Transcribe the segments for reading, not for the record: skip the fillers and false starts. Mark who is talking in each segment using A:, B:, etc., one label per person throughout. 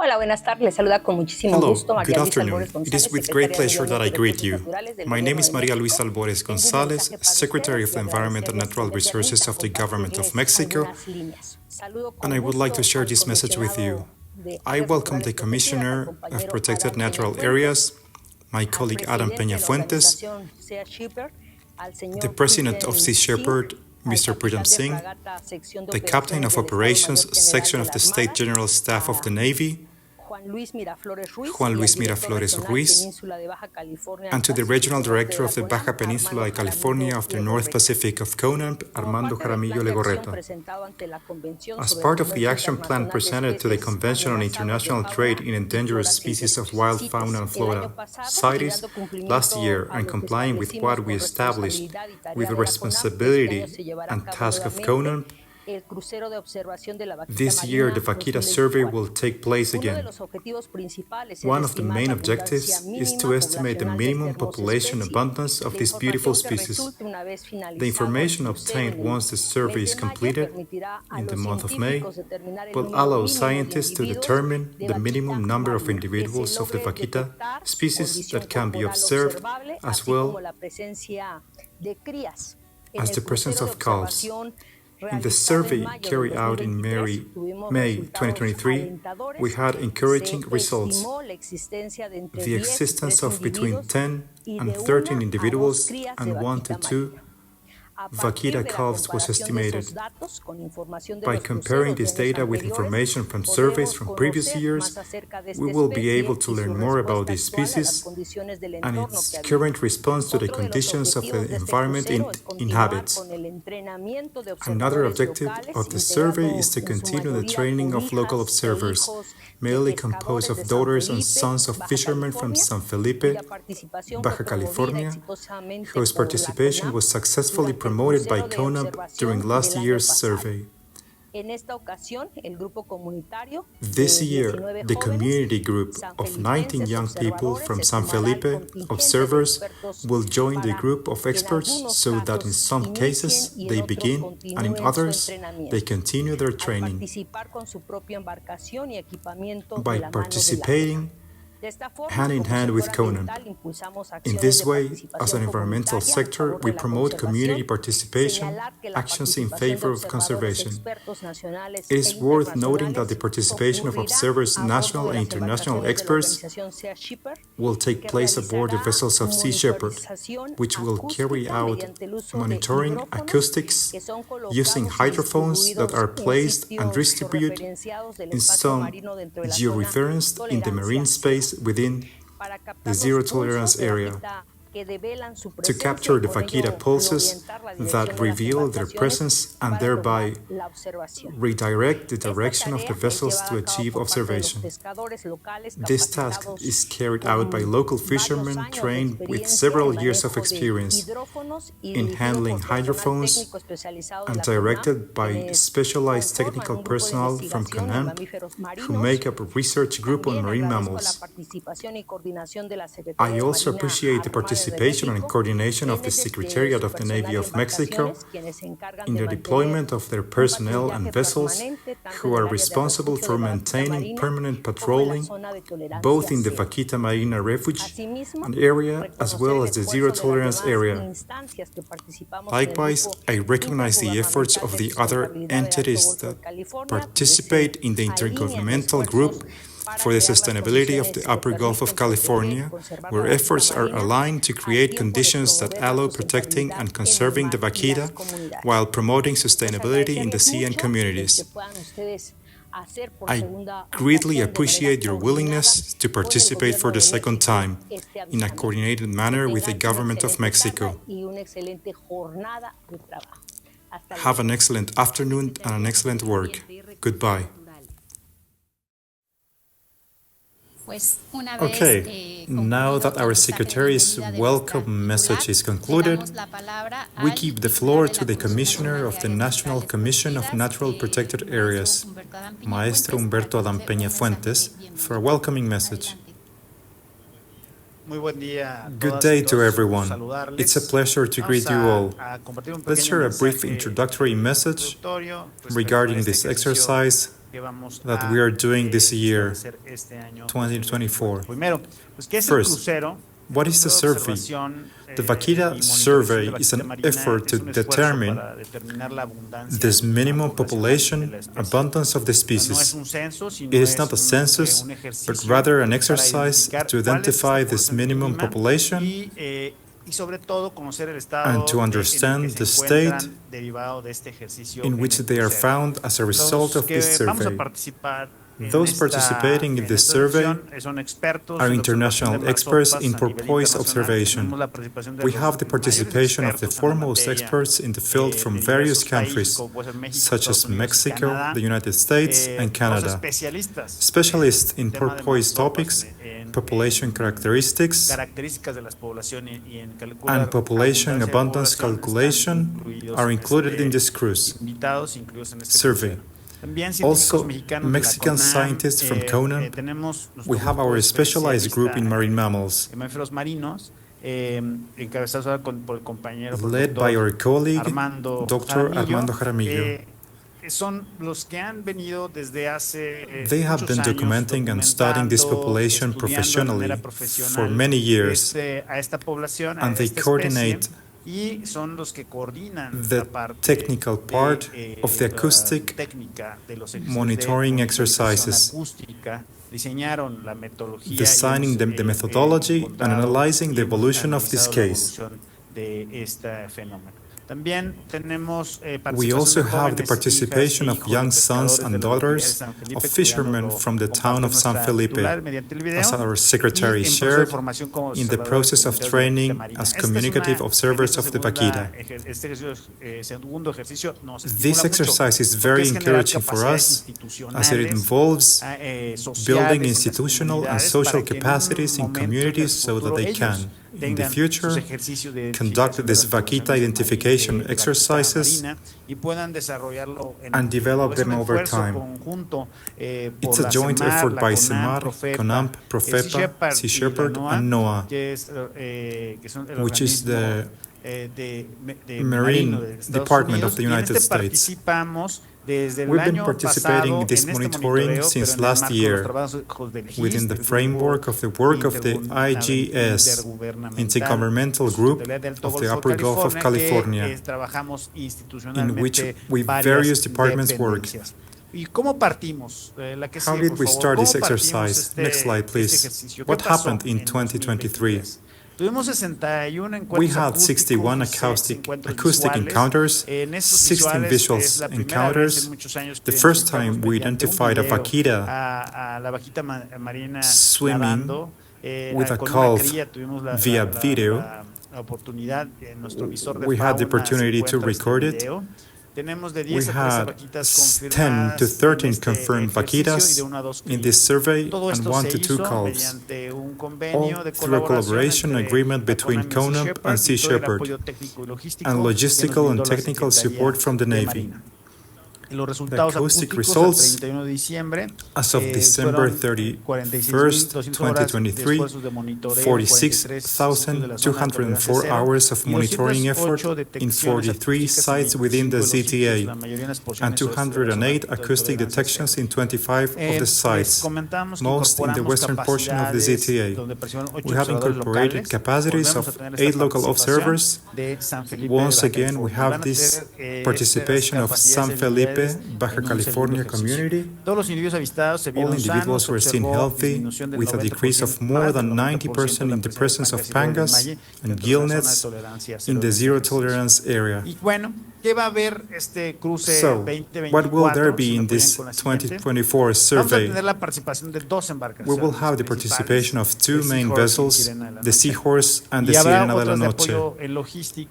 A: Hola, buenas tardes. Les saluda con muchísimo
B: Hello,
A: gusto
B: good
A: María Luisa
B: afternoon.
A: Albores
B: It is
A: González,
B: with great
A: Secretaria
B: pleasure
A: de
B: that I
A: Medio
B: greet
A: Ambiente y
B: you.
A: Recursos Naturales del
B: My name
A: Gobierno
B: is
A: de
B: Maria Luisa
A: México.
B: Albores
A: Tengo un
B: González,
A: mensaje para
B: Secretary
A: ustedes
B: of
A: y
B: the Environment and
A: agradecerles que
B: Natural
A: me
B: Resources
A: permitan
B: of the Government of
A: compartirles
B: Mexico,
A: algunas líneas. Saludo
B: and
A: con
B: I would like to
A: gusto
B: share
A: al
B: this message with you.
A: comisionado de
B: I
A: Áreas
B: welcome the
A: Naturales Protegidas, al
B: Commissioner of
A: compañero
B: Protected
A: Adam Peña
B: Natural
A: Fuentes,
B: Areas, my
A: al
B: colleague Adam
A: presidente
B: Peña
A: de la
B: Fuentes,
A: organización Sea Shepherd, al
B: the
A: señor
B: President of
A: Pritem
B: Sea
A: Singh,
B: Shepherd,
A: al
B: Mr. Pritam
A: capitán de
B: Singh,
A: fragata sección de
B: the Captain
A: operaciones
B: of
A: del Estado Mayor
B: Operations
A: General
B: Section
A: de
B: of
A: la
B: the State
A: Armada,
B: General Staff of the
A: a
B: Navy,
A: Juan Luis Miraflores Ruiz
B: Juan
A: y al
B: Luis
A: director
B: Miraflores
A: regional
B: Ruiz,
A: Península de Baja California
B: and to the
A: Pacífico
B: Regional
A: Norte de
B: Director
A: la
B: of the Baja
A: CONANP,
B: Peninsula
A: Armando
B: y California
A: Jaramillo
B: of the North
A: Legorreta.
B: Pacific of CONANP,
A: Como
B: Armando
A: parte del
B: Jaramillo
A: plan de acción
B: Legorreta.
A: presentado ante la Convención
B: As
A: sobre el
B: part of the
A: Comercio
B: action plan
A: Internacional de
B: presented to the
A: Especies
B: Convention on
A: Amenazadas de
B: International Trade
A: Fauna
B: in
A: y
B: Endangered
A: Flora
B: Species of
A: Silvestres,
B: Wild
A: CITES,
B: Fauna and
A: el año
B: Flora,
A: pasado y
B: CITES,
A: dando
B: last
A: cumplimiento
B: year,
A: a
B: and
A: lo que
B: complying with
A: establecimos
B: what we
A: con
B: established
A: responsabilidad y
B: with
A: tarea
B: the
A: de la CONANP. Este año
B: responsibility
A: se llevará a
B: and
A: cabo
B: task of
A: nuevamente
B: CONANP.
A: el crucero de observación de la Vaquita
B: This year, the
A: Marina
B: Vaquita Survey
A: 2024.
B: will take place
A: Uno de
B: again.
A: los objetivos principales es
B: One of the
A: estimar
B: main
A: la abundancia
B: objectives is to
A: mínima
B: estimate the
A: poblacional de esta
B: minimum
A: hermosa
B: population
A: especie.
B: abundance of
A: La
B: this beautiful
A: información que
B: species.
A: resulte una vez
B: The
A: finalizado el
B: information
A: crucero
B: obtained
A: en el
B: once the survey
A: mes
B: is
A: de mayo
B: completed
A: permitirá a
B: in the
A: los
B: month of May
A: científicos determinar el
B: will
A: número
B: allow
A: mínimo de
B: scientists to
A: individuos
B: determine
A: de
B: the
A: vaquita
B: minimum number of
A: marina que se
B: individuals of the
A: logre
B: Vaquita
A: detectar,
B: species
A: condición
B: that can be
A: corporal
B: observed,
A: observable,
B: as
A: así como
B: well
A: la presencia de crías. En
B: as
A: el
B: the presence
A: crucero de
B: of calves.
A: observación
B: In the
A: realizado en
B: survey
A: mayo del
B: carried out in
A: 2023 tuvimos
B: May
A: resultados
B: 2023, we
A: alentadores.
B: had
A: Se
B: encouraging results.
A: estimó la existencia de entre
B: The
A: 10 y
B: existence
A: 13
B: of between
A: individuos
B: 10
A: y
B: and
A: de
B: 13
A: 1 a 2
B: individuals
A: crías de
B: and 1 to
A: vaquita
B: 2
A: marina. A partir
B: Vaquita
A: de la
B: calves was
A: comparación de esos
B: estimated.
A: datos con información de
B: By
A: los
B: comparing
A: cruceros de
B: this
A: años
B: data with
A: anteriores,
B: information from surveys
A: podremos
B: from previous
A: conocer
B: years,
A: más acerca de
B: we
A: esta
B: will be able
A: especie
B: to
A: y su
B: learn more about
A: respuesta
B: this
A: actual a las
B: species
A: condiciones del
B: and
A: entorno
B: its
A: que habita.
B: current response to the
A: Otro de los
B: conditions of
A: objetivos
B: the
A: de este
B: environment it
A: crucero es continuar
B: inhabits.
A: con el entrenamiento de
B: Another
A: observadores
B: objective
A: locales,
B: of the survey
A: integrado
B: is to
A: en su
B: continue the
A: mayoría
B: training
A: por
B: of local
A: hijas e
B: observers,
A: hijos de
B: mainly composed
A: pescadores de
B: of
A: San
B: daughters and
A: Felipe,
B: sons of
A: Baja
B: fishermen from
A: California,
B: San Felipe,
A: cuya participación fue
B: Baja
A: promovida
B: California,
A: exitosamente
B: whose
A: por la
B: participation
A: CONANP
B: was successfully
A: durante el
B: promoted by
A: crucero de
B: CONANP during
A: observación
B: last
A: del año
B: year's
A: pasado.
B: survey.
A: En esta ocasión, el grupo comunitario
B: This
A: de
B: year,
A: 19
B: the
A: jóvenes
B: community group of 19 young people from San Felipe, observers, will join the group of experts so that in some cases they begin and in others they continue their training. By participating hand in hand with CONANP. In this way, as an environmental sector, we promote community participation, actions in favor of conservation. It is worth noting that the participation of observers, national and international experts, will take place aboard the vessels of Sea Shepherd, which will carry out monitoring acoustics using hydrophones that are placed and distributed in some georeferenced in the marine space within the zero-tolerance area to capture the Vaquita pulses that reveal their presence and thereby redirect the direction of the vessels to achieve observation. This task is carried out by local fishermen trained with several years of experience in handling hydrophones and directed by specialized technical personnel from CONANP who make up a research group on marine mammals. I also appreciate the participation and coordination of the Secretariat of the Navy of Mexico in the deployment of their personnel and vessels who are responsible for maintaining permanent patrolling both in the Vaquita Marina Refuge and area as well as the zero-tolerance area. Likewise, I recognize the efforts of the other entities that participate in the Intergovernmental Group for the sustainability of the Upper Gulf of California, where efforts are aligned to create conditions that allow protecting and conserving the vaquita while promoting sustainability in the sea and communities. I greatly appreciate your willingness to participate for the second time in a coordinated manner with the Government of Mexico. Have an excellent afternoon and an excellent work. Goodbye. Okay, now that our Secretary's welcome message is concluded, we give the floor to the Commissioner of the National Commission of Natural Protected Areas, Maestro Humberto Adam Peña Fuentes, for a welcoming message. Good day to everyone. It's a pleasure to greet you all. Let's share a brief introductory message regarding this exercise that we are doing this year, 2024. First, what is the survey? The Vaquita Survey is an effort to determine this minimum population abundance of the species. It is not a census, but rather an exercise to identify this minimum population and to understand the state in which they are found as a result of this survey. Those participating in this survey are international experts in porpoise observation. We have the participation of the foremost experts in the field from various countries, such as Mexico, the United States, and Canada. Specialists in porpoise topics, population characteristics, and population abundance calculation are included in this cruise survey. Also, Mexican scientists from CONANP. We have our specialized group in marine mammals, led by our colleague, Dr. Armando Jaramillo. They have been documenting and studying this population professionally for many years, and they coordinate the technical part of the acoustic monitoring exercises, designing the methodology and analyzing the evolution of this case. We also have the participation of young sons and daughters of fishermen from the town of San Felipe, as our secretary shared in the process of training as communicative observers of the Vaquita. This exercise is very encouraging for us, as it involves building institutional and social capacities in communities so that they can, in the future, conduct these Vaquita identification exercises and develop them over time. It's a joint effort by SEMAR, CONANP, Profepa, Sea Shepherd, and NOAA, which is the Marine Department of the United States. We've been participating in this monitoring since last year within the framework of the work of the IGS, Intergovernmental Group of the Upper Gulf of California, in which various departments work. How did we start this exercise? Next slide, please. What happened in 2023? We had 61 acoustic encounters, 16 visual encounters. The first time we identified a vaquita swimming with a calf via video. We had the opportunity to record it. We had 10 to 13 confirmed vaquitas in this survey and 1 to 2 calves, all through a collaboration agreement between CONANP and Sea Shepherd, and logistical and technical support from the Navy. The acoustic results, as of December 31st, 2023, 46,204 hours of monitoring effort in 43 sites within the ZTA, and 208 acoustic detections in 25 of the sites, most in the western portion of the ZTA. We have incorporated capacities of 8 local observers. Once again, we have this participation of San Felipe, Baja California community. All individuals were seen healthy, with a decrease of more than 90% in the presence of pangas and gillnets in the zero-tolerance area. So, what will there be in this 2024 survey? We will have the participation of 2 main vessels, the Seahorse and the Sirena de la Noche,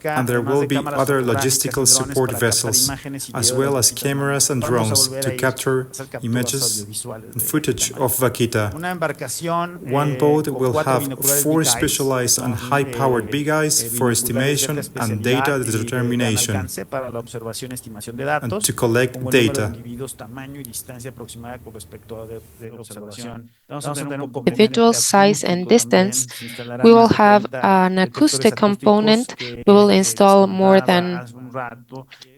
B: and there will be other logistical support vessels, as well as cameras and drones to capture images and footage of Vaquita. One boat will have 4 specialized and high-powered big eyes for estimation and data determination, and to collect data.
C: Individual size and distance. We will have an acoustic component. We will install more than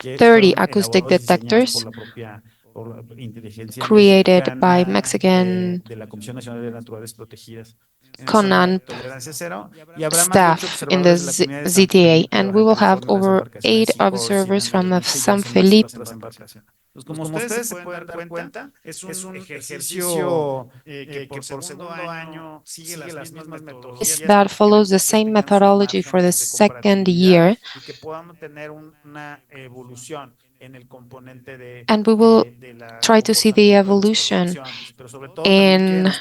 C: 30 acoustic detectors. created by Mexican CONANP staff in the ZTA, and we will have over 8 observers from the San Felipe.
D: Como ustedes se pueden dar cuenta, es un ejercicio que por segundo año sigue las mismas metodologías
C: That follows the same methodology for the second year,
D: y que podamos tener una evolución en el componente de
C: and we will try to see the evolution in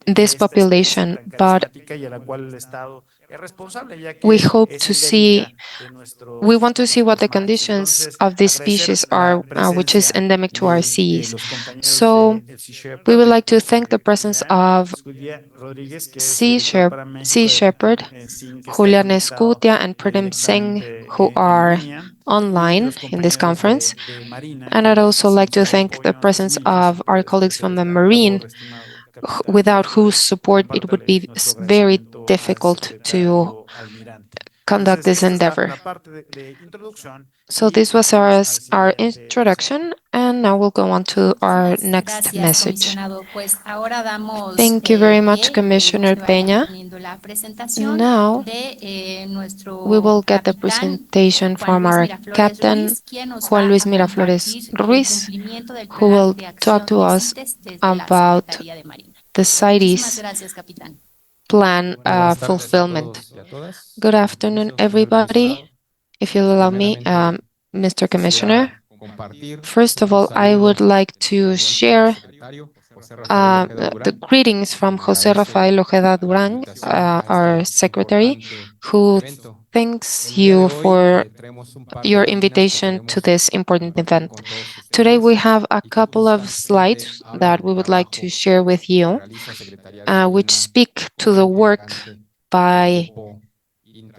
C: this population, but we want to see what the conditions of this species are, which is endemic to our seas. So we would like to thank the presence of Sea Shepherd, Julian Escutia, and Pratim Singh, who are online in this conference. And I'd also like to thank the presence of our colleagues from the Marine, without whose support it would be very difficult to conduct this endeavor. So this was our introduction, and now we'll go on to our next message. Thank you very much, Commissioner Peña. Now we will get the presentation from our captain, Juan Luis Miraflores Ruiz, who will talk to us about the CITES plan fulfillment. Good afternoon, everybody. If you'll allow me, Mr. Commissioner. First of all, I would like to share the greetings from José Rafael Ojeda Durán, our secretary, who thanks you for your invitation to this important event. Today we have a couple of slides that we would like to share with you, which speak to the work by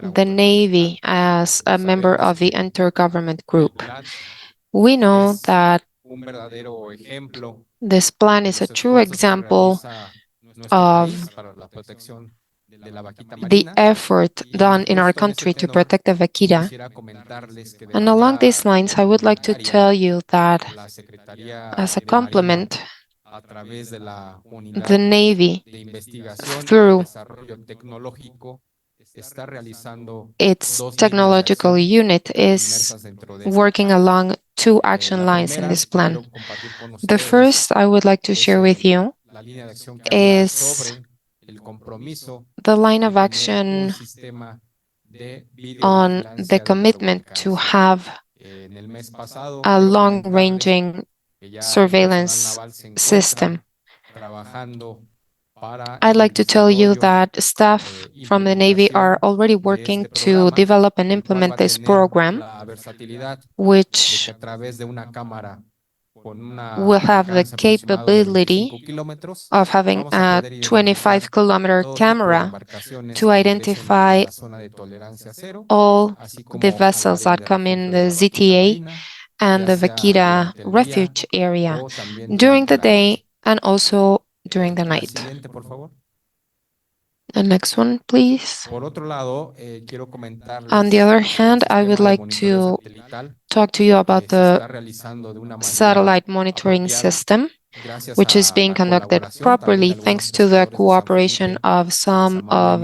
C: the Navy as a member of the intergovernment group. We know that this plan is a true example of the effort done in our country to protect the vaquita. And along these lines, I would like to tell you that as a complement, the Navy, through its technological unit, is working along 2 action lines in this plan. The first I would like to share with you is the line of action on the commitment to have a long-ranging surveillance system. I'd like to tell you that staff from the Navy are already working to develop and implement this program, which will have the capability of having a 25-kilometer camera to identify all the vessels that come in the ZTA and the Vaquita Refuge area during the day and also during the night. The next one, please. On the other hand, I would like to talk to you about the satellite monitoring system, which is being conducted properly thanks to the cooperation of some of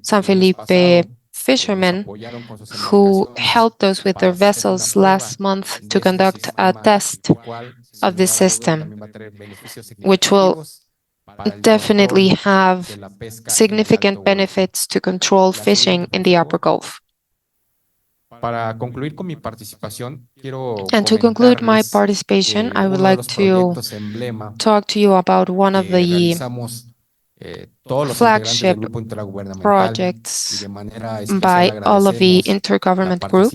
C: San Felipe fishermen who helped us with their vessels last month to conduct a test of the system, which will definitely have significant benefits to control fishing in the Upper Gulf. And to conclude my participation, I would like to talk to you about one of the flagship projects by all of the intergovernment group.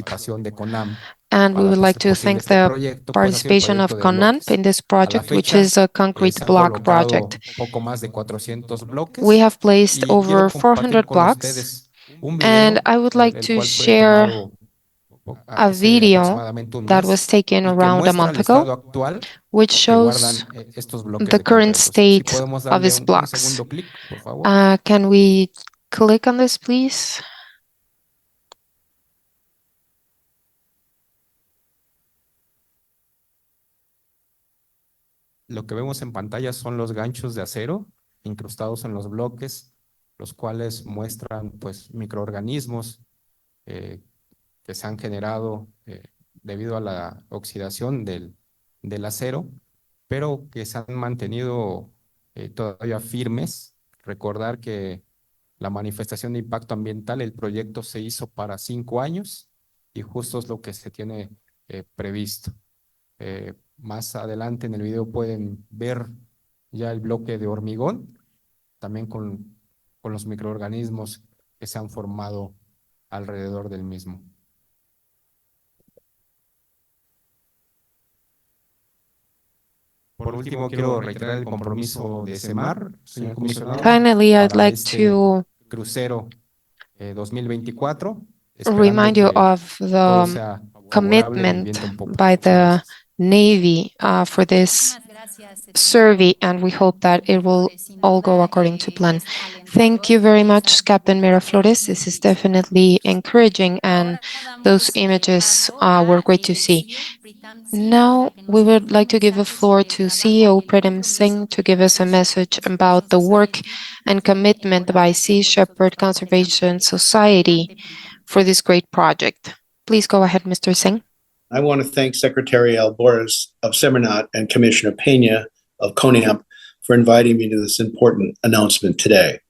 C: And we would like to thank the participation of CONANP in this project, which is a concrete block project. We have placed over 400 blocks, and I would like to share a video that was taken around a month ago, which shows the current state of these blocks. Can we click on this, please?
E: Lo que vemos en pantalla son los ganchos de acero incrustados en los bloques, los cuales muestran pues microorganismos que se han generado debido a la oxidación del acero, pero que se han mantenido todavía firmes. Recordar que la manifestación de impacto ambiental, el proyecto se hizo para 5 años y justo es lo que se tiene previsto. Más adelante en el video pueden ver ya el bloque de hormigón, también con los microorganismos que se han formado alrededor del mismo. Por último, quiero reiterar el compromiso de SEMAR, señor comisionado,
C: Finally, I'd
E: para
C: like
E: este
C: to
E: crucero 2024,
C: remind
E: esperando
C: you
E: que
C: of
E: todo
C: the
E: sea favorable en
C: commitment
E: viento en popa.
C: by
E: Muchas
C: the
E: gracias.
C: Navy for this survey, and we hope that it will all go according to plan. Thank you very much, Captain Miraflores. This is definitely encouraging, and those images were great to see. Now, we would like to give the floor to CEO Pritam Singh to give us a message about the work and commitment by Sea Shepherd Conservation Society for this great project. Please go ahead, Mr. Singh.
F: I want to thank Secretary Albores of SEMARNAT and Commissioner Peña of CONANP for inviting me to this important announcement today.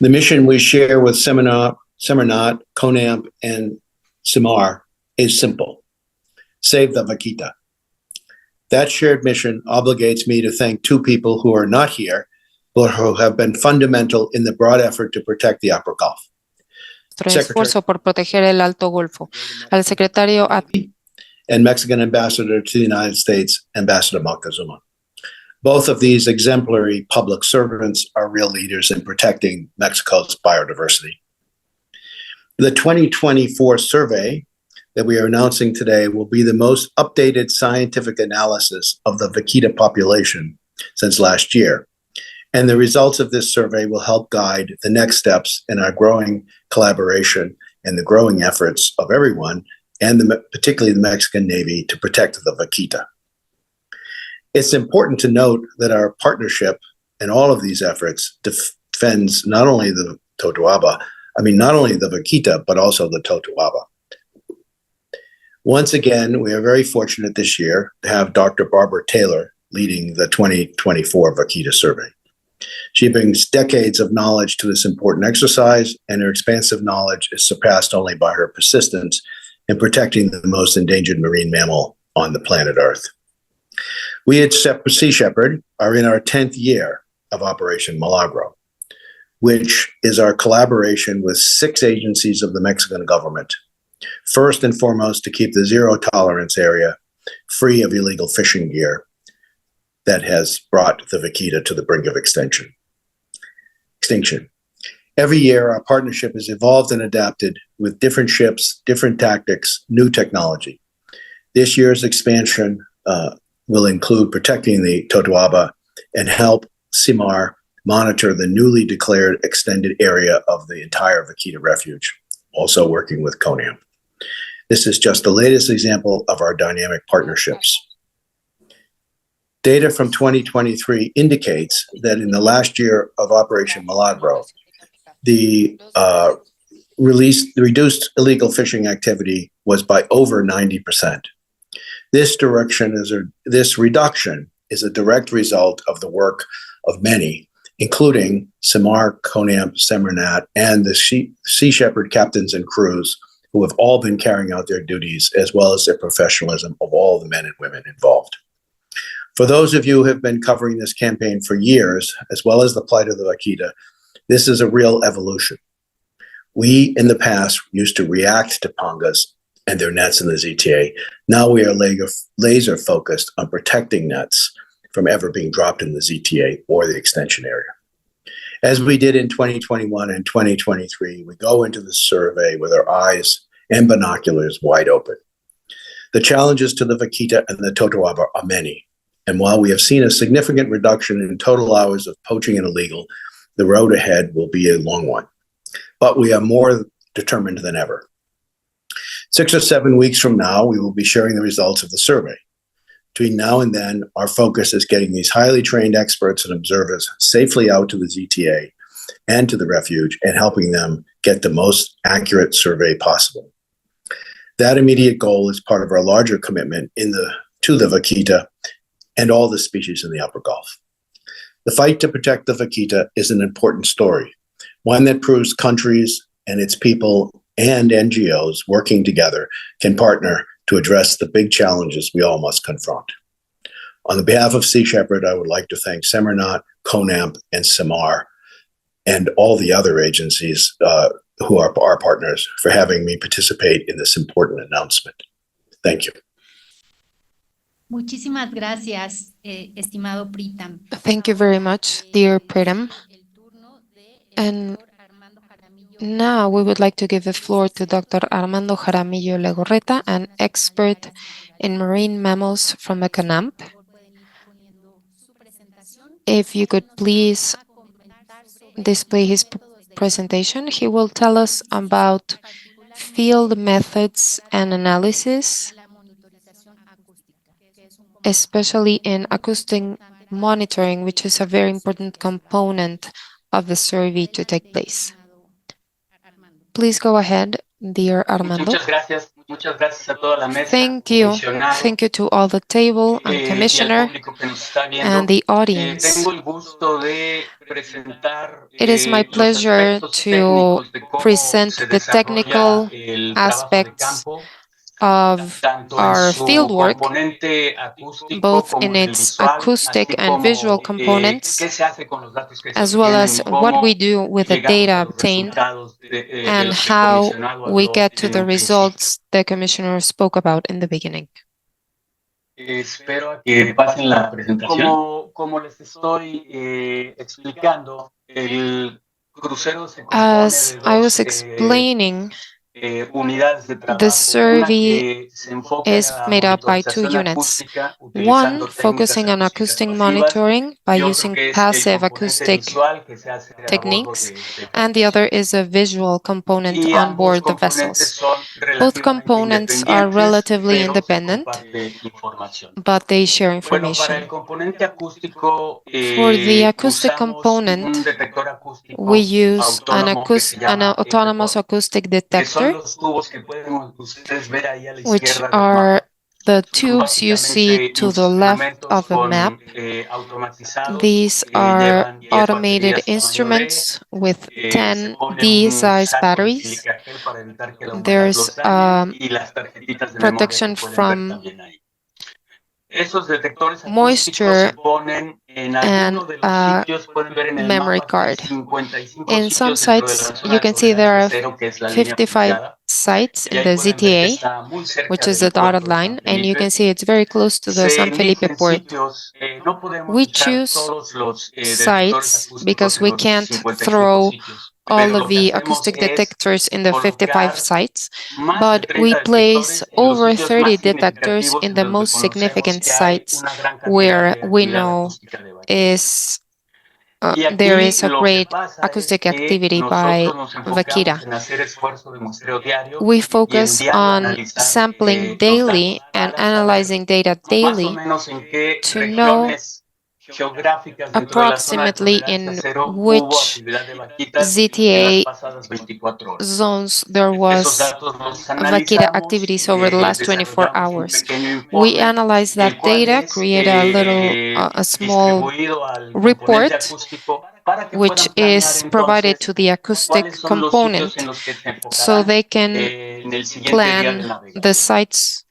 F: The mission we share with SEMARNAT, CONANP, and SEMAR is simple: save the vaquita. That shared mission obligates me to thank two people who are not here, but who have been fundamental in the broad effort to protect the Upper Gulf.
C: Esfuerzo por proteger el Alto Golfo. Al secretario
F: and Mexican ambassador to the United States, Ambassador Moctezuma. Both of these exemplary public servants are real leaders in protecting Mexico's biodiversity. The 2024 survey that we are announcing today will be the most updated scientific analysis of the vaquita population since last year. And the results of this survey will help guide the next steps in our growing collaboration and the growing efforts of everyone, and particularly the Mexican Navy, to protect the vaquita. It's important to note that our partnership in all of these efforts defends not only the vaquita, but also the totoaba. Once again, we are very fortunate this year to have Dr. Barbara Taylor leading the 2024 Vaquita Survey. She brings decades of knowledge to this important exercise, and her expansive knowledge is surpassed only by her persistence in protecting the most endangered marine mammal on the planet Earth. We at Sea Shepherd are in our 10th year of Operation Milagro, which is our collaboration with 6 agencies of the Mexican government. First and foremost, to keep the zero tolerance area free of illegal fishing gear that has brought the vaquita to the brink of extinction. Every year, our partnership has evolved and adapted with different ships, different tactics, new technology. This year's expansion will include protecting the totoaba and help SEMAR monitor the newly declared extended area of the entire Vaquita Refuge, also working with CONANP. This is just the latest example of our dynamic partnerships. Data from 2023 indicates that in the last year of Operation Milagro, the reduced illegal fishing activity was by over 90%. This reduction is a direct result of the work of many, including SEMAR, CONANP, SEMARNAT, and the Sea Shepherd captains and crews, who have all been carrying out their duties, as well as their professionalism of all the men and women involved. For those of you who have been covering this campaign for years, as well as the plight of the vaquita, this is a real evolution. We, in the past, used to react to pangas and their nets in the ZTA. Now we are laser focused on protecting nets from ever being dropped in the ZTA or the extension area. As we did in 2021 and 2023, we go into the survey with our eyes and binoculars wide open. The challenges to the vaquita and the totoaba are many. And while we have seen a significant reduction in total hours of poaching and illegal, the road ahead will be a long one. But we are more determined than ever. 6 or 7 weeks from now, we will be sharing the results of the survey. Between now and then, our focus is getting these highly trained experts and observers safely out to the ZTA and to the refuge and helping them get the most accurate survey possible. That immediate goal is part of our larger commitment to the Vaquita and all the species in the Upper Gulf. The fight to protect the Vaquita is an important story, one that proves countries and its people and NGOs working together can partner to address the big challenges we all must confront. On the behalf of Sea Shepherd, I would like to thank SEMARNAT, CONANP, and SEMAR, and all the other agencies who are our partners for having me participate in this important announcement. Thank you.
G: Muchísimas gracias, estimado Pritam.
C: Thank you very much, dear Pritam. And now we would like to give the floor to Dr. Armando Jaramillo Legorreta, an expert in marine mammals from the CONANP. If you could please display his presentation, he will tell us about field methods and analysis, especially in acoustic monitoring, which is a very important component of the survey to take place. Please go ahead, dear Armando.
H: Muchas gracias a toda la mesa.
C: Thank you. Thank you to all the table and commissioner and the audience.
H: Tengo el gusto de presentar
C: It is my pleasure to present the technical aspects of our fieldwork, both in its acoustic and visual components, as well as what we do with the data obtained and how we get to the results the Commissioner spoke about in the beginning.
H: Espero que pasen la presentación. Como les estoy explicando, el crucero se compone
C: As
H: de
C: I was
H: dos
C: explaining,
H: unidades de trabajo.
C: the survey
H: Una que se enfoca
C: is
H: a
C: made up by two
H: monitorización
C: units.
H: acústica,
C: One
H: utilizando
C: focusing on
H: técnicas
C: acoustic
H: acústicas
C: monitoring by
H: pasivas, y otro
C: using
H: que es el
C: passive
H: componente
C: acoustic
H: visual que se hace a bordo
C: techniques,
H: de
C: and the other is a visual component
H: y
C: on
H: ambos
C: board the
H: componentes
C: vessels.
H: son
C: Both
H: relativamente
C: components are
H: independientes,
C: relatively
H: pero se
C: independent,
H: comparte información.
C: but they share
H: Bueno, para
C: information.
H: el componente acústico,
C: For the acoustic
H: usamos un
C: component,
H: detector acústico
C: we use
H: autónomo que se
C: an
H: llama
C: autonomous acoustic
H: que son
C: detector,
H: los tubos que pueden ustedes ver ahí a la
C: which
H: izquierda del
C: are
H: mapa.
C: the
H: Son
C: tubes you see
H: básicamente
C: to the left
H: instrumentos
C: of the map.
H: automatizados
C: These
H: que
C: are
H: llevan 10
C: automated
H: baterías tamaño D.
C: instruments with
H: Se
C: 10
H: pone un
C: D-size
H: saco de
C: batteries.
H: silica gel para evitar que la humedad
C: There's
H: los dañe y las tarjetitas de memoria que
C: protection
H: pueden ver
C: from
H: también ahí. Esos detectores acústicos
C: moisture
H: se ponen en
C: and
H: alguno de los sitios, pueden ver en el
C: memory
H: mapa que hay
C: card.
H: 55
C: In some
H: sitios dentro de la
C: sites,
H: zona
C: you
H: de
C: can see there
H: tolerancia
C: are
H: cero, que es la línea
C: 55
H: pintada,
C: sites
H: y
C: in
H: ahí
C: the
H: pueden ver que
C: ZTA,
H: está muy cerca
C: which is the
H: del puerto
C: dotted
H: de San
C: line, and you
H: Felipe.
C: can see it's very close to the
H: Se
C: San Felipe
H: eligen
C: port.
H: sitios, no podemos
C: We
H: usar
C: choose
H: todos los detectores
C: sites
H: acústicos
C: because
H: en
C: we
H: los
C: can't
H: 55
C: throw
H: sitios,
C: all
H: pero
C: of
H: lo que
C: the
H: hacemos
C: acoustic
H: es
C: detectors in the 55
H: colocar
C: sites,
H: más de
C: but we
H: 30
C: place
H: detectores en los
C: over
H: sitios
C: 30
H: más
C: detectors
H: significativos
C: in
H: en
C: the
H: donde
C: most
H: conocemos
C: significant
H: que hay
C: sites
H: una gran cantidad
C: where
H: de
C: we
H: actividad
C: know
H: acústica de Vaquitas. Y
C: there
H: aquí
C: is a
H: lo que
C: great
H: pasa es
C: acoustic
H: que
C: activity by
H: nosotros nos
C: Vaquita.
H: enfocamos en hacer esfuerzo de muestreo diario
C: We
H: y en
C: focus
H: diario
C: on
H: analizar
C: sampling
H: los
C: daily
H: datos
C: and
H: para saber
C: analyzing data
H: más o
C: daily
H: menos en qué
C: to know
H: regiones geográficas dentro de la zona de
C: approximately
H: tolerancia
C: in
H: cero hubo
C: which
H: actividad de vaquitas en las
C: ZTA
H: pasadas 24 horas.
C: zones there
H: Esos
C: was
H: datos los
C: Vaquita
H: analizamos,
C: activities over the last 24
H: desarrollamos un
C: hours.
H: pequeño
C: We
H: informe,
C: analyze that
H: el cual
C: data,
H: es
C: create a little, a small
H: distribuido al componente
C: report,
H: acústico para que
C: which
H: puedan planear
C: is provided to
H: entonces
C: the acoustic
H: cuáles son los sitios en
C: component,
H: los que se
C: so
H: enfocarán
C: they can
H: en el siguiente día de
C: plan the
H: navegación.
C: sites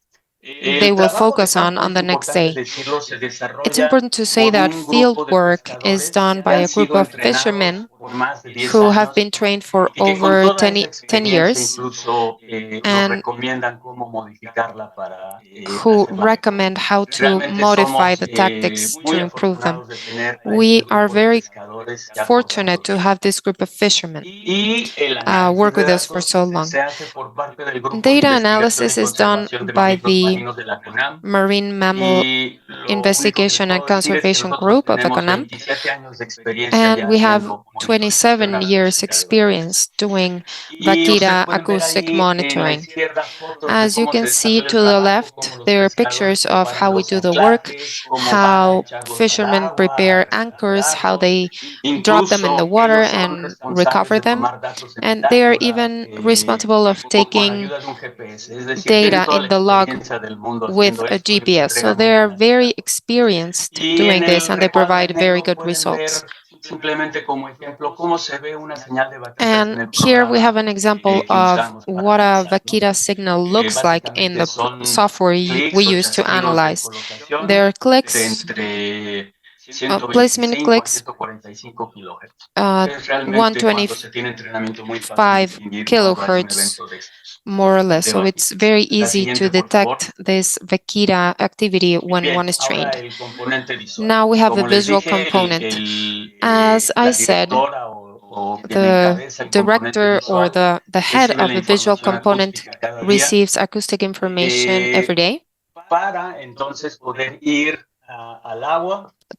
C: they
H: El
C: will
H: trabajo de
C: focus on
H: campo, es
C: the next
H: importante
C: day.
H: decirlo, se
C: It's
H: desarrolla
C: important to say
H: por
C: that
H: un
C: field
H: grupo de
C: work is
H: pescadores
C: done
H: que
C: by
H: han
C: a group
H: sido
C: of
H: entrenados
C: fishermen
H: por más de 10
C: who have been
H: años
C: trained for
H: y que con
C: over
H: toda esa
C: 10
H: experiencia
C: years
H: incluso nos
C: and
H: recomiendan cómo modificarla para
C: who
H: hacerla mejor.
C: recommend how to
H: Realmente
C: modify
H: somos
C: the tactics to
H: muy
C: improve them.
H: afortunados de tener a
C: We
H: este
C: are
H: grupo de
C: very
H: pescadores ya por
C: fortunate
H: tanto
C: to
H: tiempo.
C: have this group of fishermen
H: Y el análisis
C: work
H: de
C: with us for
H: datos
C: so long.
H: se hace por parte del Grupo de
C: Data
H: Investigación y
C: analysis is done
H: Conservación de
C: by
H: Mamíferos
C: the
H: Marinos de la CONANP.
C: Marine Mammal
H: Y lo único que les
C: Investigation and
H: puedo decir es que
C: Conservation
H: nosotros
C: Group of the
H: tenemos
C: CONANP,
H: 27 años de experiencia
C: and
H: ya
C: we have
H: haciendo monitoreos
C: 27 years experience doing Vaquita acoustic monitoring. As you can see to the left, there are pictures of how we do the work, how fishermen prepare anchors, how they drop them in the water and recover them. And they are even responsible of taking data in the log with a GPS. So they are very experienced doing this and they provide very good results. And here we have an example of what a Vaquita signal looks like in the software we use to analyze. There are clicks, place-minute clicks, 125 kilohertz, more or less. So it's very easy to detect this Vaquita activity when one is trained. Now we have the visual component. As I said, the director or the head of the visual component receives acoustic information every day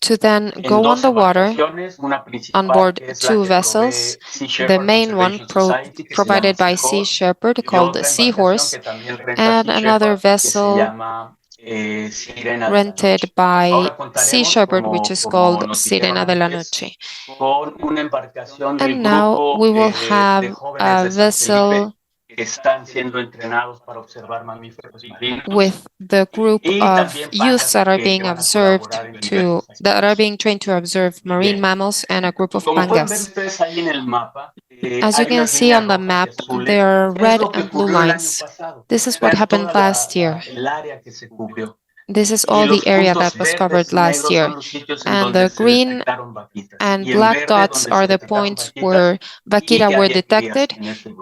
C: to then go on the water on board two vessels. The main one provided by Sea Shepherd called the Seahorse, and another vessel rented by Sea Shepherd, which is called Sirena de la Noche. And now we will have a vessel with the group of youths that are being trained to observe marine mammals and a group of pangas. As you can see on the map, there are red and blue lines. This is what happened last year. This is all the area that was covered last year. And the green and black dots are the points where Vaquita were detected,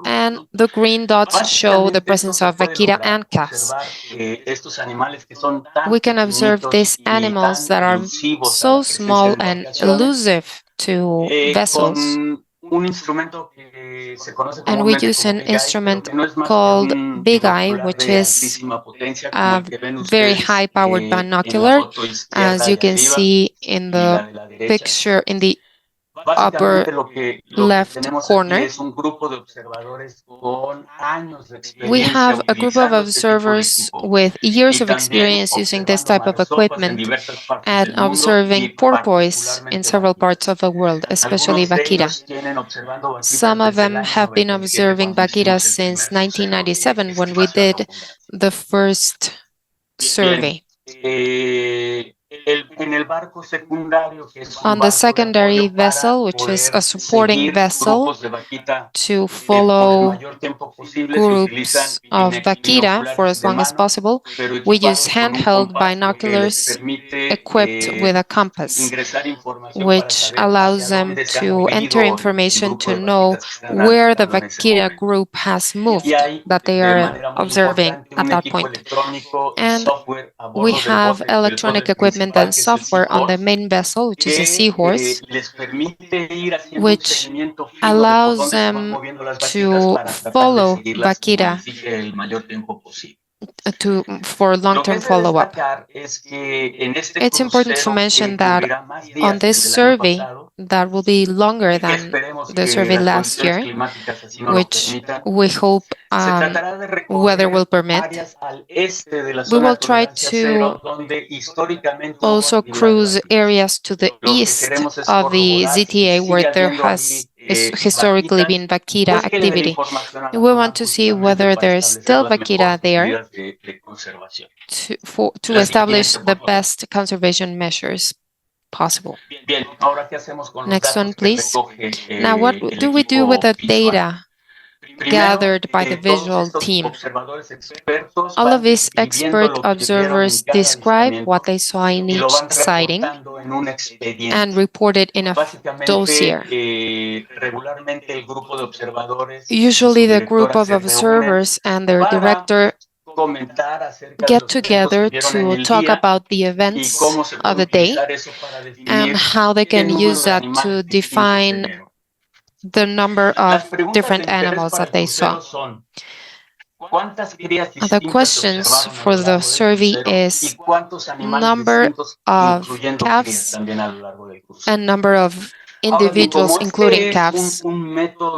C: and the green dots show the presence of Vaquita and calves. We can observe these animals that are so small and elusive to vessels. And we use an instrument called Big Eye, which is a very high-powered binocular, as you can see in the picture in the upper left corner. We have a group of observers with years of experience using this type of equipment and observing porpoise in several parts of the world, especially Vaquita. Some of them have been observing Vaquitas since 1997 when we did the first survey. On the secondary vessel, which is a supporting vessel to follow groups of Vaquita for as long as possible, we use handheld binoculars equipped with a compass, which allows them to enter information to know where the Vaquita group has moved that they are observing at that point. And we have electronic equipment and software on the main vessel, which is a Seahorse, which allows them to follow Vaquita for long-term follow-up. It's important to mention that on this survey, that will be longer than the survey last year, which we hope weather will permit. We will try to also cruise areas to the east of the ZTA where there has historically been Vaquita activity. We want to see whether there is still Vaquita there to establish the best conservation measures possible. Next one, please. Now, what do we do with the data gathered by the visual team? All of these expert observers describe what they saw in each sighting and report it in a dossier. Usually the group of observers and their director get together to talk about the events of the day and how they can use that to define the number of different animals that they saw. The questions for the survey is number of calves and number of individuals,
H: como
C: including
H: este es
C: calves,
H: un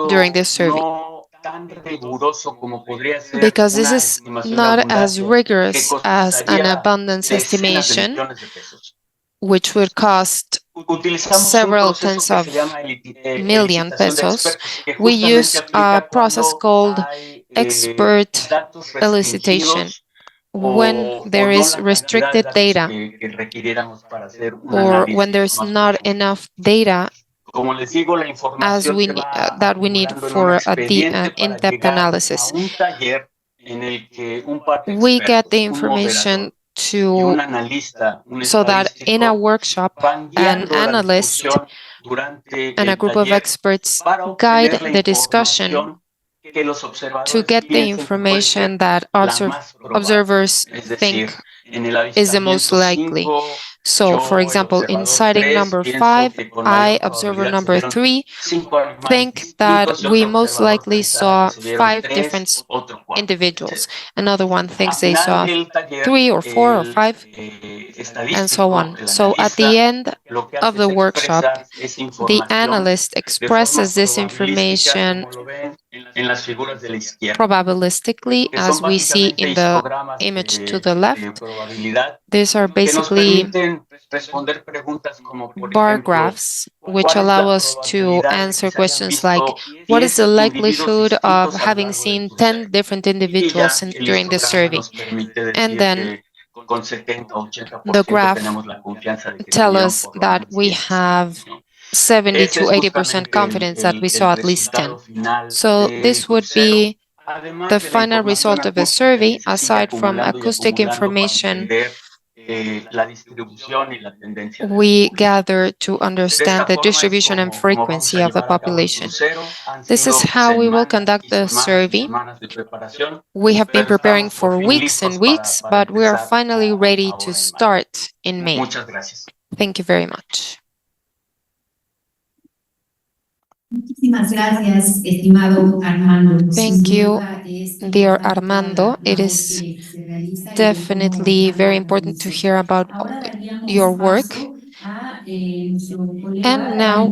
C: during
H: método
C: this survey.
H: no tan riguroso como podría ser
C: Because this
H: una
C: is
H: estimación de
C: not as
H: abundancia
C: rigorous
H: que
C: as an
H: costaría
C: abundance
H: decenas de
C: estimation,
H: millones de pesos.
C: which would cost
H: Utilizamos un
C: several
H: proceso
C: tens
H: que
C: of
H: se llama
C: million
H: licitación de
C: pesos.
H: expertos, que
C: We
H: justamente
C: use a
H: aplica
C: process
H: cuando
C: called
H: hay
C: expert
H: datos
C: elicitation,
H: restringidos
C: when
H: o
C: there
H: no
C: is
H: la cantidad de
C: restricted
H: datos
C: data
H: que requiriéramos para hacer un
C: or when
H: análisis
C: there's
H: más
C: not
H: profundo.
C: enough data
H: Como les digo, la
C: as
H: información
C: we
H: se va
C: that we need
H: acumulando en un
C: for
H: expediente
C: an
H: para
C: in-depth
H: llegar a
C: analysis.
H: un taller en el que un par de
C: We get the
H: expertos, un
C: information
H: moderador y un
C: to
H: analista, un
C: so that in a
H: estadístico,
C: workshop,
H: van
C: an
H: guiando la
C: analyst
H: discusión durante
C: and a
H: el
C: group of
H: taller
C: experts
H: para
C: guide
H: obtener la
C: the discussion
H: información que los
C: to
H: observadores
C: get the
H: piensen que puede
C: information
H: ser
C: that
H: la más probable.
C: observers
H: Es
C: think
H: decir, en el
C: is the most
H: avistamiento
C: likely.
H: 5,
C: So, for
H: yo, el
C: example, in
H: observador
C: sighting
H: 3,
C: number
H: pienso
C: 5,
H: que con
C: I,
H: mayor
C: observer
H: probabilidad se
C: number
H: vieron
C: 3,
H: 5 animales
C: think that
H: distintos y
C: we
H: otro
C: most
H: observador
C: likely
H: pensará que
C: saw
H: se vieron
C: 5 different
H: 3, otro 4,
C: individuals.
H: etc.
C: Another one
H: A
C: thinks they
H: final
C: saw
H: del taller,
C: 3 or 4 or
H: el
C: 5, and so
H: estadístico,
C: on.
H: el
C: So, at the
H: analista,
C: end
H: lo que
C: of
H: hace
C: the
H: es
C: workshop,
H: expresar esa
C: the
H: información
C: analyst
H: de forma
C: expresses this
H: probabilística,
C: information
H: como lo ven en las figuras de la izquierda,
C: probabilistically,
H: que son
C: as we see
H: básicamente
C: in the
H: histogramas
C: image to the
H: de
C: left.
H: probabilidad
C: These are
H: que nos
C: basically
H: permiten responder preguntas como, por
C: bar
H: ejemplo,
C: graphs, which
H: ¿cuál es
C: allow
H: la
C: us to
H: probabilidad de que
C: answer
H: se hayan
C: questions like,
H: visto
C: what is the
H: 10 individuos
C: likelihood of
H: distintos a lo
C: having
H: largo del
C: seen 10
H: crucero?
C: different
H: Y
C: individuals
H: ya el
C: during the
H: histograma
C: survey?
H: nos permite
C: And
H: decir
C: then
H: que con 70 o 80%
C: the graph
H: tenemos la confianza de que se
C: tell
H: vieron
C: us
H: por lo
C: that
H: menos
C: we
H: 10
C: have
H: testigos, ¿no?
C: 70
H: Ese
C: to
H: es
C: 80%
H: justamente
C: confidence that we
H: el
C: saw at least 10.
H: resultado final
C: So
H: del
C: this would
H: crucero,
C: be
H: además
C: the
H: de la
C: final
H: información
C: result of the
H: acústica
C: survey,
H: que se sigue
C: aside from
H: acumulando y
C: acoustic
H: acumulando para
C: information
H: entender la distribución y la tendencia de la
C: we
H: población.
C: gather to
H: De esta
C: understand the
H: forma es
C: distribution and
H: como vamos a
C: frequency of the
H: llevar a cabo el
C: population.
H: crucero. Han
C: This is
H: sido
C: how we will
H: semanas
C: conduct
H: y
C: the
H: semanas y
C: survey.
H: semanas de preparación,
C: We have been
H: pero
C: preparing
H: estamos por
C: for
H: fin
C: weeks and
H: listos
C: weeks,
H: para
C: but we are
H: empezar
C: finally ready to
H: ahora en mayo.
C: start in May.
H: Muchas gracias.
C: Thank you very much.
G: Muchísimas gracias, estimado Armando. Sin
C: Thank you,
G: duda es
C: dear
G: importante toda
C: Armando. It
G: labor
C: is
G: que se realiza y ver cómo
C: definitely
G: van
C: very important to hear
G: avanzando.
C: about
G: Ahora daríamos
C: your work.
G: paso a nuestro colega
C: And now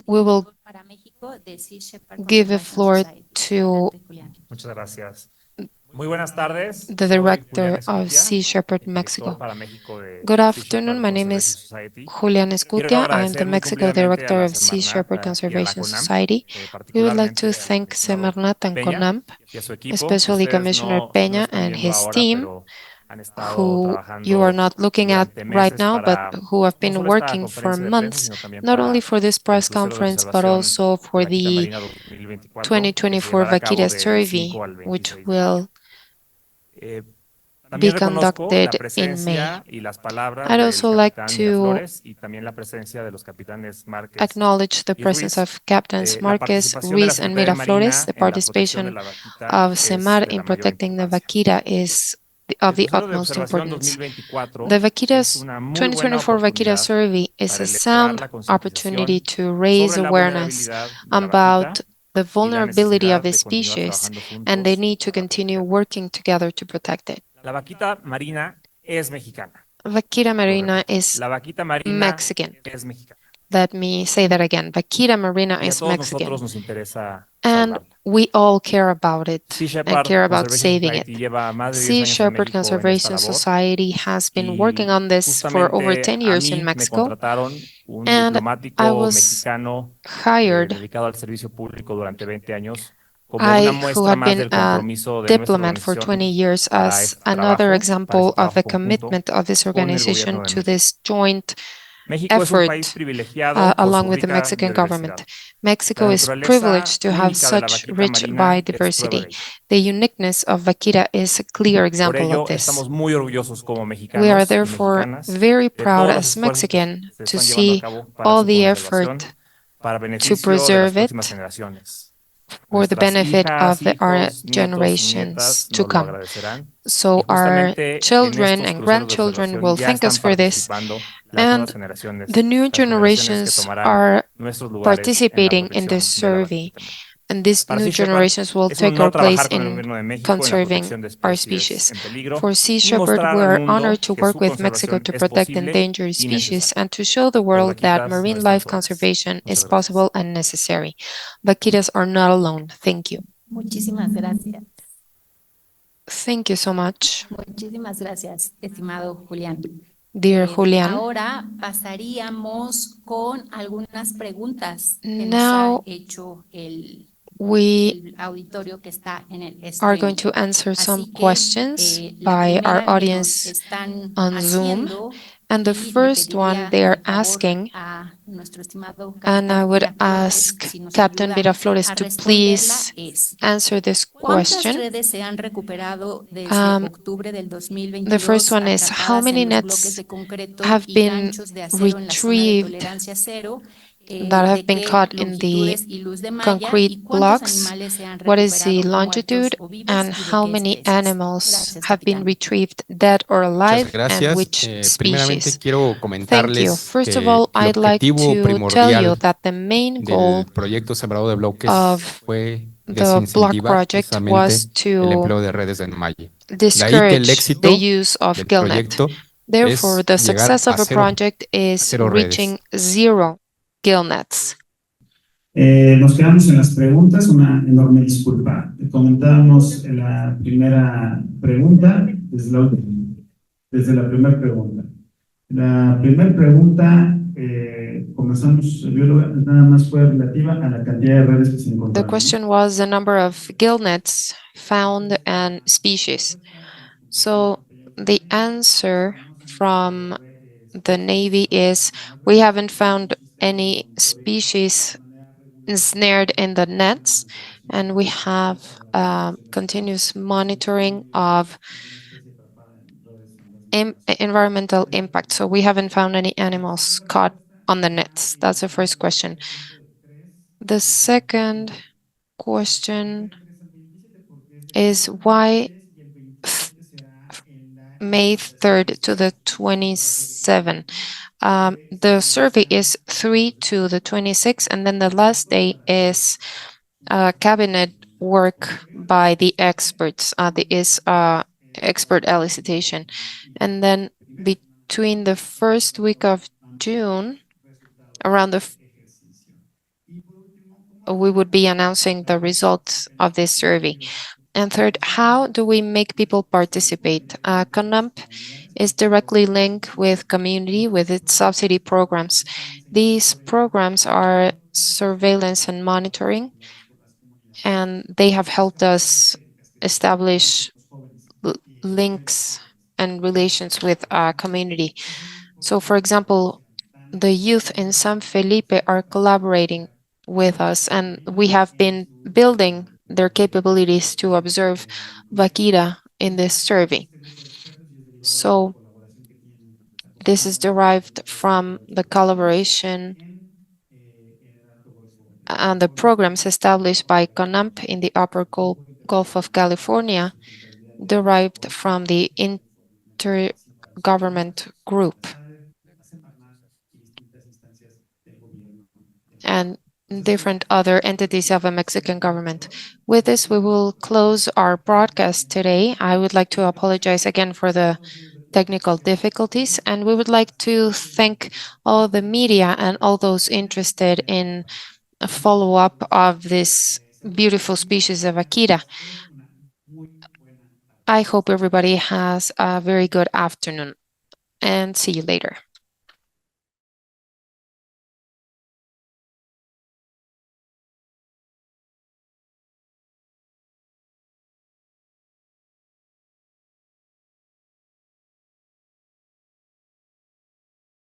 C: we will
G: para México de Sea Shepherd
C: give a
G: Conservation
C: floor
G: Society.
C: to
G: Adelante, Julián.
D: Muchas gracias. Muy buenas tardes.
C: the
D: Soy
C: director
D: Julián
C: of
D: Escutia,
C: Sea Shepherd
D: director
C: Mexico.
D: para México de
C: Good
D: Sea
C: afternoon.
D: Shepherd
C: My name
D: Conservation
C: is
D: Society.
C: Julián
D: Quiero
C: Escutia. I am the
D: agradecer muy
C: Mexico
D: cumplidamente a
C: director
D: la
C: of Sea
D: SEMARNAT
C: Shepherd
D: y a la
C: Conservation
D: CONANP,
C: Society. We would like
D: particularmente
C: to
D: al
C: thank
D: comisionado
C: SEMARNAT and
D: Peña
C: CONANP,
D: y a su equipo, que
C: especially
D: ustedes
C: Commissioner
D: no
C: Peña
D: están
C: and
D: viendo
C: his
D: ahora,
C: team,
D: pero han estado
C: who you are
D: trabajando
C: not looking at
D: durante
C: right
D: meses
C: now, but
D: para
C: who have
D: no
C: been
D: solo esta
C: working for
D: conferencia de prensa,
C: months,
D: sino también
C: not only
D: para
C: for this
D: el
C: press
D: crucero de
C: conference, but
D: observación
C: also for
D: Vaquita
C: the
D: Marina 2024, que se
C: 2024
D: llevará a cabo
C: Vaquita
D: del
C: Survey,
D: 5 al
C: which
D: 26 de mayo.
C: will
D: Eh,
C: be
D: También reconozco la
C: conducted in May.
D: presencia y las palabras
C: I'd
D: del
C: also like
D: capitán
C: to
D: Miraflores y también la presencia de los capitanes Márquez
C: acknowledge the
D: y
C: presence
D: Ruiz.
C: of Captains
D: La
C: Marquez,
D: participación de la
C: Ruiz, and
D: Secretaría de
C: Miraflores.
D: Marina
C: The
D: en la protección de
C: participation
D: la vaquita
C: of
D: es
C: SEMAR
D: de
C: in
D: la mayor
C: protecting the
D: importancia.
C: Vaquita is of
D: El
C: the
D: crucero de
C: utmost
D: observación
C: importance.
D: 2024
C: The
D: es
C: Vaquitas
D: una muy buena
C: 2024 Vaquita
D: oportunidad
C: Survey is
D: para
C: a
D: elevar
C: sound
D: la
C: opportunity
D: concientización
C: to raise
D: sobre la
C: awareness
D: vulnerabilidad de la
C: about
D: vaquita
C: the
D: y la
C: vulnerability of
D: necesidad
C: the
D: de continuar
C: species
D: trabajando
C: and the
D: juntos
C: need to
D: para
C: continue
D: protegerla.
C: working together to protect it.
D: La vaquita marina es mexicana.
C: Vaquita
D: Lo
C: Marina
D: repito,
C: is
D: la vaquita marina
C: Mexican.
D: es mexicana.
C: Let me say that again. Vaquita Marina
D: Y a
C: is
D: todos
C: Mexican.
D: nosotros nos interesa
C: And
D: salvarla.
C: we all care about it
D: Sea
C: and
D: Shepherd
C: care about
D: Conservation
C: saving
D: Society
C: it.
D: lleva más de 10
C: Sea
D: años en
C: Shepherd
D: México en esta
C: Conservation
D: labor
C: Society has been working
D: y
C: on this for over
D: justamente
C: 10
D: a
C: years in
D: mí me
C: Mexico.
D: contrataron un
C: And I
D: diplomático
C: was
D: mexicano
C: hired,
D: dedicado al servicio público durante 20 años como una
C: who
D: muestra
C: had
D: más
C: been
D: del
C: a
D: compromiso de nuestra
C: diplomat for 20
D: organización
C: years
D: para
C: as
D: este
C: another
D: trabajo,
C: example of the
D: conjunto
C: commitment of this
D: con el
C: organization
D: gobierno de
C: to
D: México.
C: this joint
D: México es un país
C: effort
D: privilegiado por
C: along
D: su
C: with the
D: rica
C: Mexican
D: biodiversidad.
C: government. Mexico
D: La
C: is
D: naturaleza
C: privileged to have
D: única de la
C: such
D: vaquita
C: rich
D: marina es prueba
C: biodiversity.
D: de ello.
C: The uniqueness of Vaquita is a clear
D: Por
C: example of
D: ello,
C: this.
D: estamos muy orgullosos como
C: We are
D: mexicanos y
C: therefore
D: mexicanas
C: very
D: de
C: proud
D: todos los
C: as
D: esfuerzos que
C: Mexican
D: se
C: to
D: están llevando a
C: see
D: cabo para
C: all
D: su
C: the
D: conservación,
C: effort
D: para
C: to
D: beneficio de las
C: preserve
D: próximas
C: it
D: generaciones.
C: for the
D: Nuestras
C: benefit
D: hijas,
C: of our
D: hijos, nietos y
C: generations
D: nietas
C: to
D: nos lo
C: come.
D: agradecerán.
C: So
D: Y
C: our
D: justamente en
C: children
D: estos
C: and
D: cruceros de
C: grandchildren
D: observación
C: will
D: ya
C: thank us
D: están
C: for this,
D: participando las nuevas
C: and
D: generaciones,
C: the new
D: las generaciones que
C: generations
D: tomarán
C: are
D: nuestros lugares en la
C: participating in
D: protección
C: this
D: de la
C: survey.
D: vaquita marina.
C: and these
D: Para
C: new
D: Sea Shepherd,
C: generations will
D: es un
C: take
D: honor
C: our place
D: trabajar con el
C: in
D: gobierno de México en la
C: conserving
D: protección de
C: our
D: especies
C: species.
D: en peligro
C: For Sea
D: y
C: Shepherd,
D: mostrar
C: we
D: al
C: are
D: mundo
C: honored to
D: que
C: work
D: su
C: with Mexico
D: conservación
C: to
D: es
C: protect
D: posible
C: endangered
D: y
C: species
D: necesaria.
C: and to show the
D: Las
C: world that
D: vaquitas no
C: marine
D: están
C: life
D: solas.
C: conservation
D: Muchas
C: is
D: gracias.
C: possible and necessary. Vaquitas are not alone. Thank you.
G: Muchísimas gracias.
C: Thank you so much,
G: Muchísimas gracias, estimado Julián.
C: dear Julian.
G: Ahora pasaríamos con algunas preguntas que nos
C: Now
G: ha hecho
C: we
G: el auditorio que está en el
C: are going
G: streaming.
C: to answer some
G: Así que
C: questions
G: la
C: by our
G: primera que nos
C: audience
G: están
C: on Zoom.
G: haciendo,
C: And the
G: y le
C: first one
G: pediría
C: they are
G: de favor
C: asking,
G: a nuestro estimado
C: and I
G: capitán
C: would
G: Miraflores
C: ask
G: si nos
C: Captain
G: ayuda
C: Miraflores
G: a
C: to
G: responderla
C: please
G: es:
C: answer this
G: ¿cuántas
C: question.
G: redes se han recuperado desde octubre del
C: The first
G: 2022
C: one is, how
G: atrapadas
C: many
G: en los bloques
C: nets
G: de concreto
C: have
G: y
C: been
G: ganchos de acero en la zona de
C: retrieved
G: tolerancia cero?
C: that have
G: ¿De
C: been
G: qué
C: caught in the
G: longitudes y luz de malla?
C: concrete
G: ¿Y cuántos
C: blocks?
G: animales se han
C: What is the
G: recuperado muertos
C: longitude
G: o vivos
C: and
G: y de
C: how
G: qué
C: many
G: especies?
C: animals
G: Gracias,
C: have been
G: capitán.
C: retrieved dead or
E: Muchas
C: alive and
E: gracias.
C: which
E: Primeramente
C: species?
E: quiero
C: Thank you.
E: comentarles
C: First of
E: que
C: all,
E: el
C: I'd like
E: objetivo
C: to tell you
E: primordial
C: that the main goal
E: del proyecto Sembrado de Bloques
C: of
E: fue
C: the block
E: desincentivar
C: project was
E: precisamente el
C: to
E: empleo de redes de enmalle. De ahí que el
C: discourage the
E: éxito
C: use of
E: del
C: gillnet.
E: proyecto
C: Therefore,
E: es
C: the
E: llegar
C: success
E: a
C: of a project is
E: cero redes.
C: reaching 0 gillnets.
I: Nos quedamos en las preguntas, una enorme disculpa. Comentábamos en la primera pregunta, desde la primera pregunta. La primera pregunta, comenzamos, bióloga, nada más fue relativa a la cantidad de redes que se
C: The
I: encontraron.
C: question was the number of gillnets found and species. So the answer from the Navy is we haven't found any species ensnared in the nets, and we have continuous monitoring of environmental impact. So we haven't found any animals caught on the nets. That's the first question. The second question is why May 3rd to the 27th. The survey is 3 to the 26th, and then the last day is cabinet work by the experts. Is expert elicitation. And then between the first week of June, around we would be announcing the results of this survey. And third, how do we make people participate? CONANP is directly linked with community with its subsidy programs. These programs are surveillance and monitoring, and they have helped us establish links and relations with our community. So, for example, the youth in San Felipe are collaborating with us, and we have been building their capabilities to observe Vaquita in this survey. So this is derived from the collaboration and the programs established by CONANP in the Upper Gulf of California, derived from the intergovernment group and different other entities of a Mexican government. With this, we will close our broadcast today. I would like to apologize again for the technical difficulties, and we would like to thank all the media and all those interested in a follow-up of this beautiful species of Vaquita. I hope everybody has a very good afternoon, and see you later.